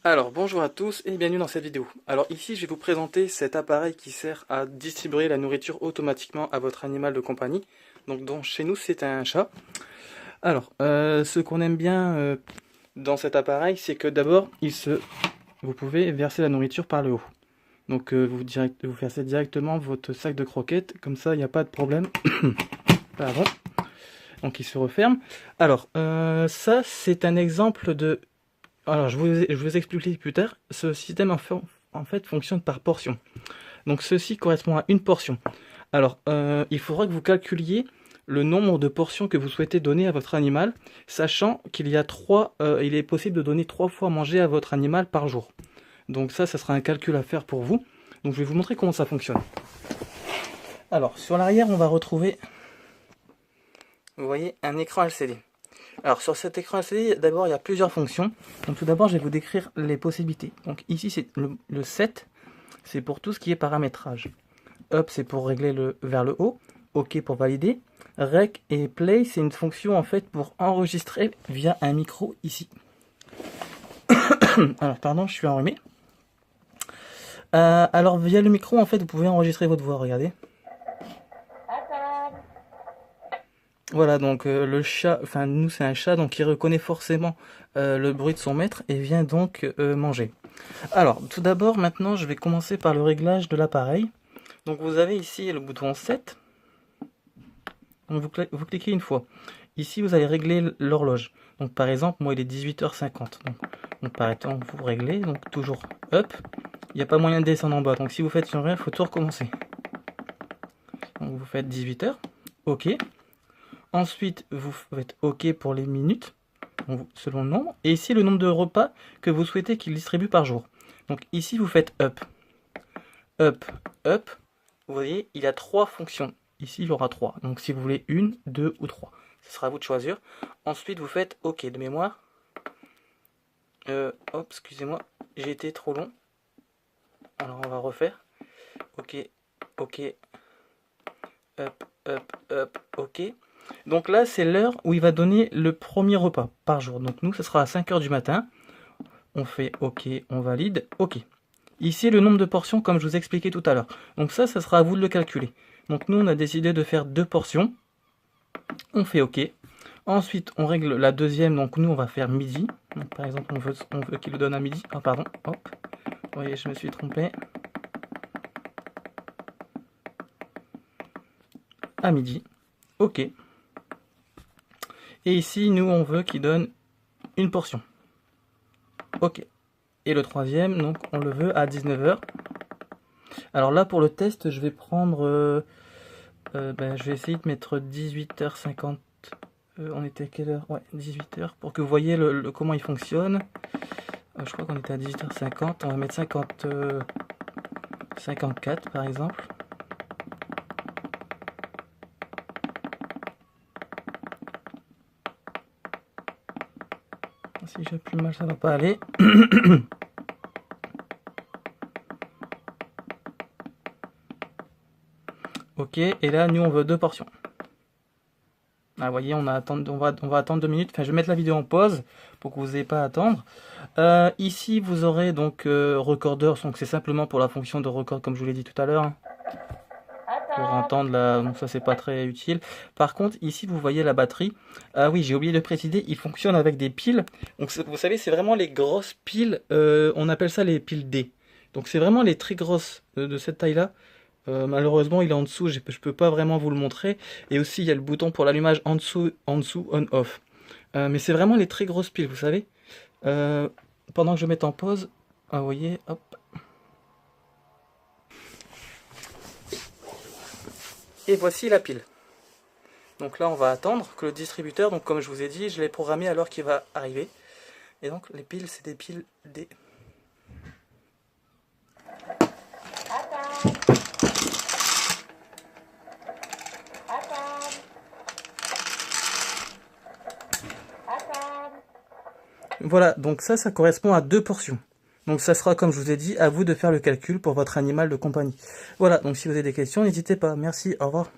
Alors bonjour à tous et bienvenue dans cette vidéo. Alors ici je vais vous présenter cet appareil qui sert à distribuer la nourriture automatiquement à votre animal de compagnie. Donc chez nous c'est un chat. Alors ce qu'on aime bien dans cet appareil, c'est que d'abord vous pouvez verser la nourriture par le haut. Donc vous versez directement votre sac de croquettes, comme ça il n'y a pas de problème. Pardon. Donc il se referme. Alors ça c'est un exemple de... Alors, je vous expliquerai plus tard. Ce système, en fait, fonctionne par portion. Donc, ceci correspond à une portion. Alors, il faudra que vous calculiez le nombre de portions que vous souhaitez donner à votre animal, sachant qu'il il est possible de donner 3 fois à manger à votre animal par jour. Donc ça sera un calcul à faire pour vous. Donc, je vais vous montrer comment ça fonctionne. Alors, sur l'arrière, on va retrouver, vous voyez, un écran LCD. Alors sur cet écran LCD, d'abord il y a plusieurs fonctions. Donc tout d'abord je vais vous décrire les possibilités. Donc ici c'est le set, c'est pour tout ce qui est paramétrage. Up c'est pour régler vers le haut, OK pour valider. Rec et play c'est une fonction en fait pour enregistrer via un micro ici. Alors pardon, je suis enrhumé. Alors via le micro en fait vous pouvez enregistrer votre voix, regardez. Voilà, donc le chat, enfin nous c'est un chat, donc il reconnaît forcément le bruit de son maître et vient donc manger. Alors, tout d'abord, maintenant, je vais commencer par le réglage de l'appareil. Donc vous avez ici le bouton 7. Donc vous cliquez une fois. Ici, vous allez régler l'horloge. Donc par exemple, moi il est 18h50. Donc par exemple, vous réglez, donc toujours up. Il n'y a pas moyen de descendre en bas. Donc si vous faites sur rien, il faut tout recommencer. Donc vous faites 18h, OK. Ensuite, vous faites OK pour les minutes, selon le nombre. Et ici, le nombre de repas que vous souhaitez qu'il distribue par jour. Donc ici, vous faites up. Up, up. Vous voyez, il y a 3 fonctions. Ici, il y aura 3. Donc si vous voulez 1, 2 ou 3. Ce sera à vous de choisir. Ensuite, vous faites OK de mémoire. Hop, excusez-moi, j'ai été trop long. Alors on va refaire. OK, OK. Up, up, up, OK. Donc là, c'est l'heure où il va donner le premier repas par jour. Donc nous, ce sera à 5h du matin. On fait OK, on valide, OK. Ici, le nombre de portions, comme je vous expliquais tout à l'heure. Donc ça sera à vous de le calculer. Donc nous, on a décidé de faire 2 portions. On fait OK. Ensuite, on règle la deuxième. Donc nous, on va faire midi. Donc par exemple, on veut qu'il le donne à midi. Ah pardon, hop. Vous voyez, je me suis trompé. À midi. OK. Et ici, nous, on veut qu'il donne une portion. OK. Et le troisième, donc, on le veut à 19h. Alors là, pour le test, je vais prendre... je vais essayer de mettre 18h50. On était à quelle heure? Ouais, 18h, pour que vous voyez comment il fonctionne. Je crois qu'on était à 18h50. On va mettre 54, par exemple. Si j'ai plus mal, ça va pas aller. OK, et là, nous, on veut 2 portions. Ah, vous voyez, on va attendre 2 minutes. Enfin, je vais mettre la vidéo en pause pour que vous n'ayez pas à attendre. Ici, vous aurez donc recorder. Donc, c'est simplement pour la fonction de record, comme je vous l'ai dit tout à l'heure. Hein, pour entendre la... Donc, ça, c'est pas très utile. Par contre, ici, vous voyez la batterie. Ah oui, j'ai oublié de préciser, il fonctionne avec des piles. Donc, vous savez, c'est vraiment les grosses piles. On appelle ça les piles D. Donc, c'est vraiment les très grosses de cette taille-là. Malheureusement il est en dessous, je peux pas vraiment vous le montrer. Et aussi il y a le bouton pour l'allumage en dessous on off. Mais c'est vraiment les très grosses piles, vous savez. Pendant que je mette en pause, vous voyez, hop. Et voici la pile. Donc là on va attendre que le distributeur, donc comme je vous ai dit, je l'ai programmé à l'heure qu'il va arriver. Et donc les piles, c'est des piles D. Voilà, donc ça correspond à 2 portions. Donc ça sera, comme je vous ai dit, à vous de faire le calcul pour votre animal de compagnie. Voilà, donc si vous avez des questions, n'hésitez pas. Merci, au revoir.